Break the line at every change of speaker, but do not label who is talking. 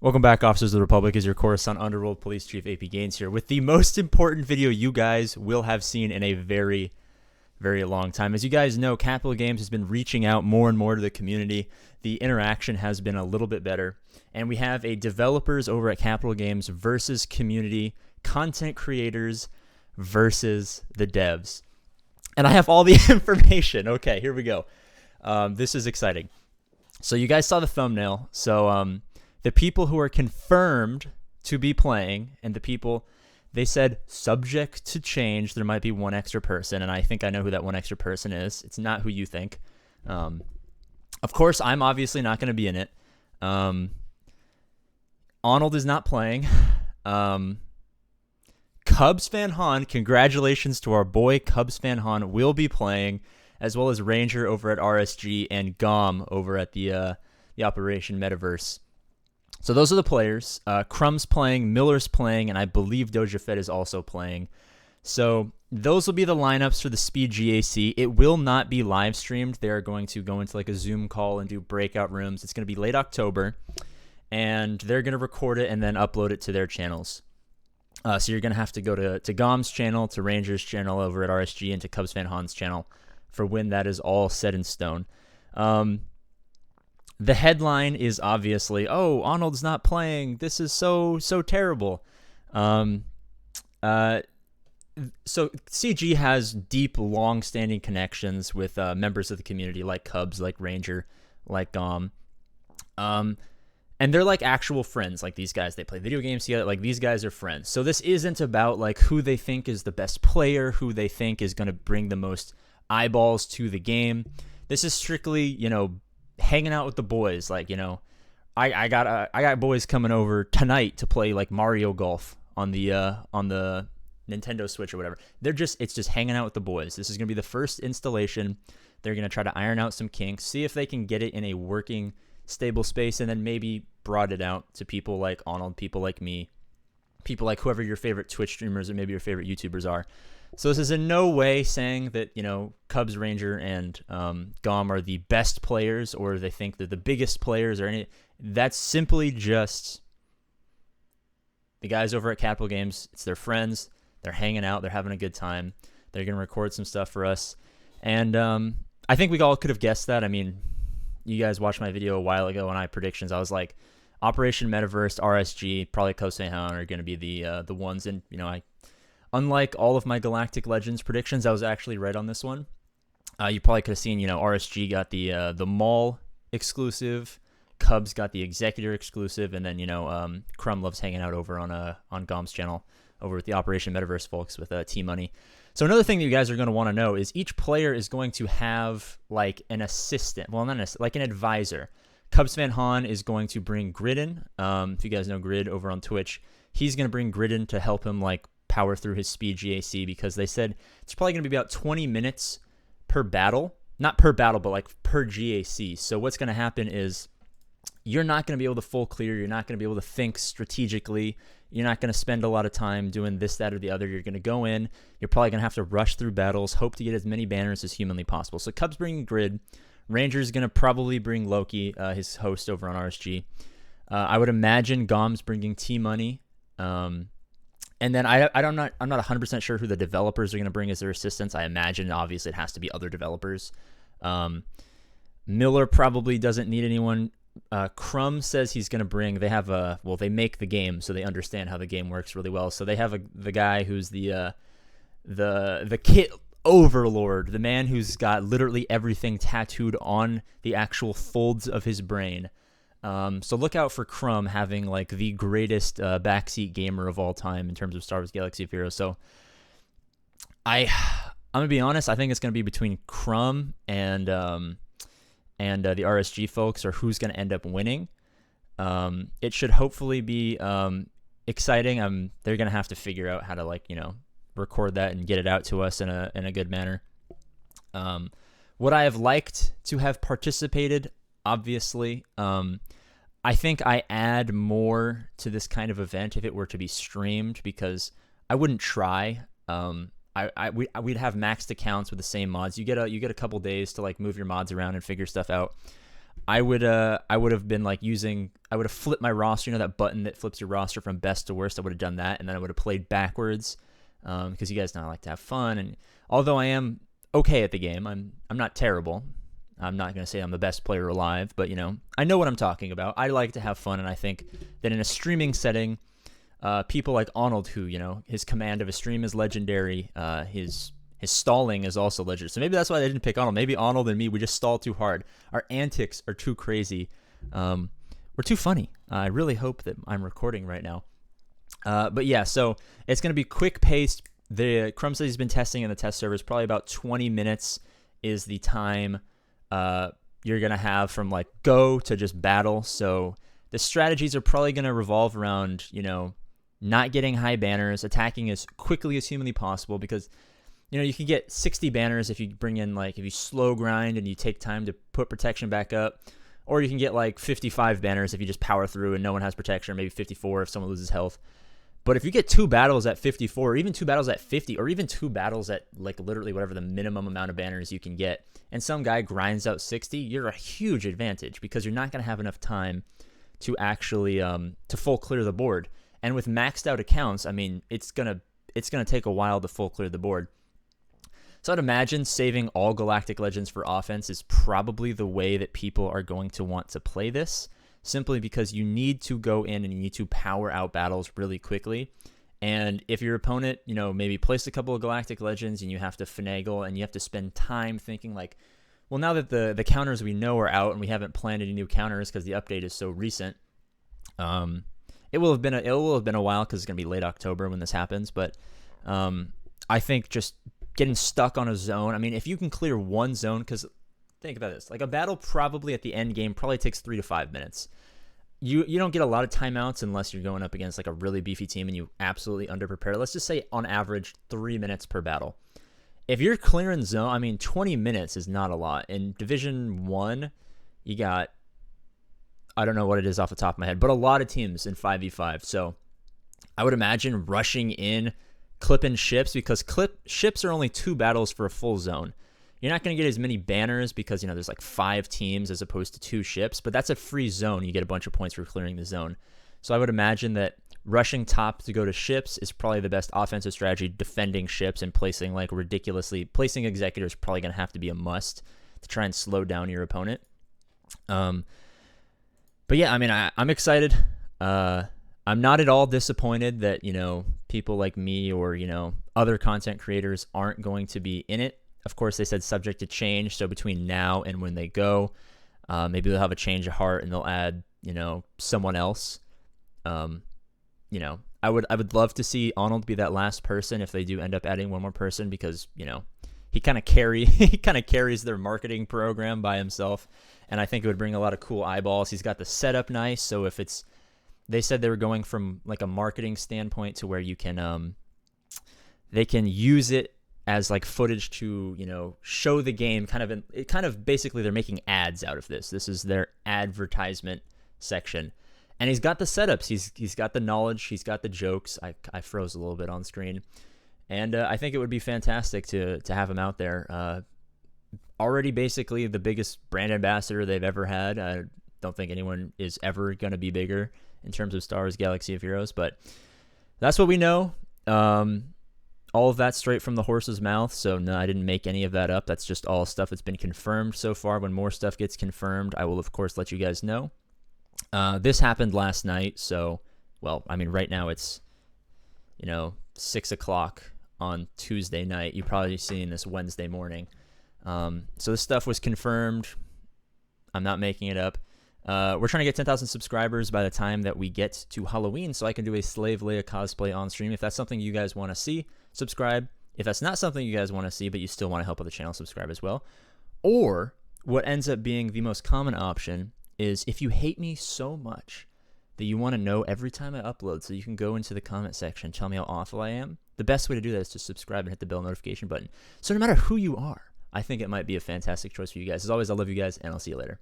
Welcome back, Officers of the Republic. Is your Coruscant Underworld Police Chief APGAINS here with the most important video you guys will have seen in a very, very long time. As you guys know, Capital Games has been reaching out more and more to the community. The interaction has been a little bit better. And we have a developers over at Capital Games versus community, content creators versus the devs. And I have all the information. Okay, here we go. This is exciting. So you guys saw the thumbnail. So the people who are confirmed to be playing and the people, they said subject to change, there might be one extra person, and I think I know who that one extra person is. It's not who you think. Of course, I'm obviously not going to be in it. Ahnald is not playing. Cubs fan Han, congratulations to our boy Cubs fan Han, will be playing, as well as Ranger over at RSG and Gom over at the Operation Metaverse. So those are the players. Crumb's playing, Miller's playing, and I believe Doja Fed is also playing. So those will be the lineups for the Speed GAC. It will not be live streamed. They're going to go into like a Zoom call and do breakout rooms. It's going to be late October, and they're going to record it and then upload it to their channels. So you're going to have to go to Gom's channel, to Ranger's channel over at RSG, and to Cubs fan Han's channel for when that is all set in stone. The headline is obviously, oh, Ahnald's not playing. This is so terrible. So CG has deep, long-standing connections with members of the community like Cubs, like Ranger, like Gom. And they're like actual friends, like these guys. They play video games together. Like these guys are friends. So this isn't about like who they think is the best player, who they think is going to bring the most eyeballs to the game. This is strictly, hanging out with the boys. Like, I got boys coming over tonight to play like Mario Golf on the Nintendo Switch or whatever. It's just hanging out with the boys. This is going to be the first installation. They're going to try to iron out some kinks, see if they can get it in a working, stable space, and then maybe broaden it out to people like Ahnald, people like me, people like whoever your favorite Twitch streamers or maybe your favorite YouTubers are. So this is in no way saying that, Cubs, Ranger, and Gom are the best players, or they think they're the biggest players, or any. That's simply just the guys over at Capital Games. It's their friends. They're hanging out. They're having a good time. They're going to record some stuff for us. And I think we all could have guessed that. I mean, you guys watched my video a while ago on predictions. I was like, Operation Metaverse, RSG, probably Kosei Han are going to be the ones. And, unlike all of my Galactic Legends predictions, I was actually right on this one. You probably could have seen, RSG got the mall exclusive, Cubs got the executor exclusive, and then, Crumb loves hanging out over on Gom's channel over with the Operation Metaverse folks with T-Money. So another thing that you guys are going to want to know is each player is going to have like an assistant. Well, not like an advisor. Cubs fan Han is going to bring Grid in. If you guys know Grid over on Twitch, he's going to bring Grid in to help him like power through his Speed GAC, because they said it's probably going to be about 20 minutes per battle. Not per battle, but like per GAC. So what's going to happen is you're not going to be able to full clear. You're not going to be able to think strategically. You're not going to spend a lot of time doing this, that, or the other. You're going to go in. You're probably going to have to rush through battles, hope to get as many banners as humanly possible. So Cubs bringing Grid. Ranger's going to probably bring Loki, his host over on RSG. I would imagine Gom's bringing T-Money. And then I'm not 100% sure who the developers are going to bring as their assistants. I imagine, obviously, it has to be other developers. Miller probably doesn't need anyone. Crumb says he's going to bring. They have they make the game, so they understand how the game works really well. So they have the guy who's the kit overlord, the man who's got literally everything tattooed on the actual folds of his brain. So look out for Crumb having like the greatest backseat gamer of all time in terms of Star Wars Galaxy of Heroes. So I'm gonna be honest. I think it's gonna be between Crumb and the RSG folks, or who's gonna end up winning. It should hopefully be exciting. They're gonna have to figure out how to record that and get it out to us in a good manner. Would I have liked to have participated? Obviously, I think I add more to this kind of event if it were to be streamed, because I wouldn't try. We'd have maxed accounts with the same mods. You get a couple days to like move your mods around and figure stuff out. I would have been like I would have flipped my roster, that button that flips your roster from best to worst. I would have done that, and then I would have played backwards, because you guys know I like to have fun. And although I am okay at the game, I'm not terrible. I'm not going to say I'm the best player alive, but I know what I'm talking about. I like to have fun, and I think that in a streaming setting, people like Ahnald, who his command of a stream is legendary, his stalling is also legendary. So maybe that's why they didn't pick Ahnald. Maybe Ahnald and me, we just stall too hard. Our antics are too crazy. We're too funny. I really hope that I'm recording right now. But yeah, so it's going to be quick paced. The Crumb says he's been testing in the test servers. Probably about 20 minutes is the time you're going to have from like go to just battle. So the strategies are probably going to revolve around, not getting high banners, attacking as quickly as humanly possible, because you can get 60 banners if you bring in if you slow grind and you take time to put protection back up, or you can get 55 banners if you just power through and no one has protection, or maybe 54 if someone loses health. But if you get 2 battles at 54, or even 2 battles at 50, or even 2 battles at literally whatever the minimum amount of banners you can get, and some guy grinds out 60, you're a huge advantage, because you're not going to have enough time to actually to full clear the board. And with maxed out accounts, I mean, it's gonna take a while to full clear the board. So I'd imagine saving all Galactic Legends for offense is probably the way that people are going to want to play this, simply because you need to go in and you need to power out battles really quickly. And if your opponent, maybe placed a couple of Galactic Legends and you have to finagle and you have to spend time thinking well, now that the counters we know are out and we haven't planned any new counters because the update is so recent, it will have been a while, because it's going to be late October when this happens. But I think just getting stuck on a zone, I mean, if you can clear one zone, because think about this, a battle probably at the end game probably takes 3 to 5 minutes. You don't get a lot of timeouts unless you're going up against a really beefy team and you absolutely underprepare. Let's just say on average 3 minutes per battle. If you're clearing zone, I mean, 20 minutes is not a lot. In Division 1, you got, I don't know what it is off the top of my head, but a lot of teams in 5v5. So I would imagine rushing in, clipping ships, because ships are only 2 battles for a full zone. You're not going to get as many banners because, there's 5 teams as opposed to 2 ships, but that's a free zone. You get a bunch of points for clearing the zone. So I would imagine that rushing top to go to ships is probably the best offensive strategy. Defending ships and placing placing executors is probably going to have to be a must to try and slow down your opponent. But yeah, I mean, I'm excited. I'm not at all disappointed that, people like me or, other content creators aren't going to be in it. Of course, they said subject to change. So between now and when they go, maybe they'll have a change of heart and they'll add, someone else. I would love to see Ahnald be that last person if they do end up adding one more person, because, he kind of carries their marketing program by himself. And I think it would bring a lot of cool eyeballs. He's got the setup nice. So if they said they were going from a marketing standpoint to where you can, they can use it as footage to, show the game basically they're making ads out of this. This is their advertisement section. And he's got the setups. He's got the knowledge. He's got the jokes. I froze a little bit on screen. And I think it would be fantastic to have him out there. Already basically the biggest brand ambassador they've ever had. I don't think anyone is ever going to be bigger in terms of Star Wars Galaxy of Heroes, but that's what we know. All of that straight from the horse's mouth, so no, I didn't make any of that up. That's just all stuff that's been confirmed so far. When more stuff gets confirmed, I will, of course, let you guys know. This happened last night, so, well, I mean, right now it's, 6 o'clock on Tuesday night. You're probably seeing this Wednesday morning. So this stuff was confirmed. I'm not making it up. We're trying to get 10,000 subscribers by the time that we get to Halloween, so I can do a Slave Leia cosplay on stream. If that's something you guys want to see, subscribe. If that's not something you guys want to see, but you still want to help out the channel, subscribe as well. Or what ends up being the most common option is if you hate me so much that you want to know every time I upload, so you can go into the comment section and tell me how awful I am, the best way to do that is to subscribe and hit the bell notification button. So no matter who you are, I think it might be a fantastic choice for you guys. As always, I love you guys, and I'll see you later.